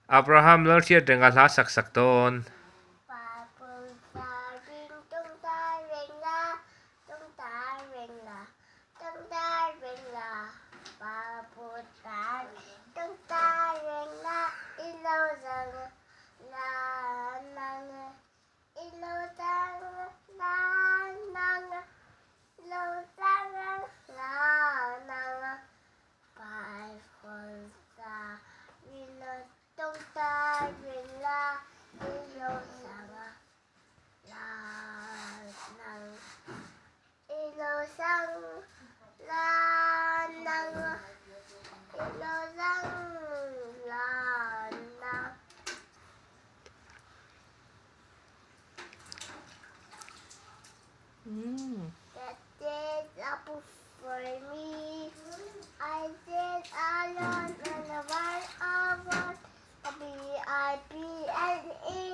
Abraham lal chia denga hla sak sak ton. That is apple for me. I did alone and the one of one. B I B N E.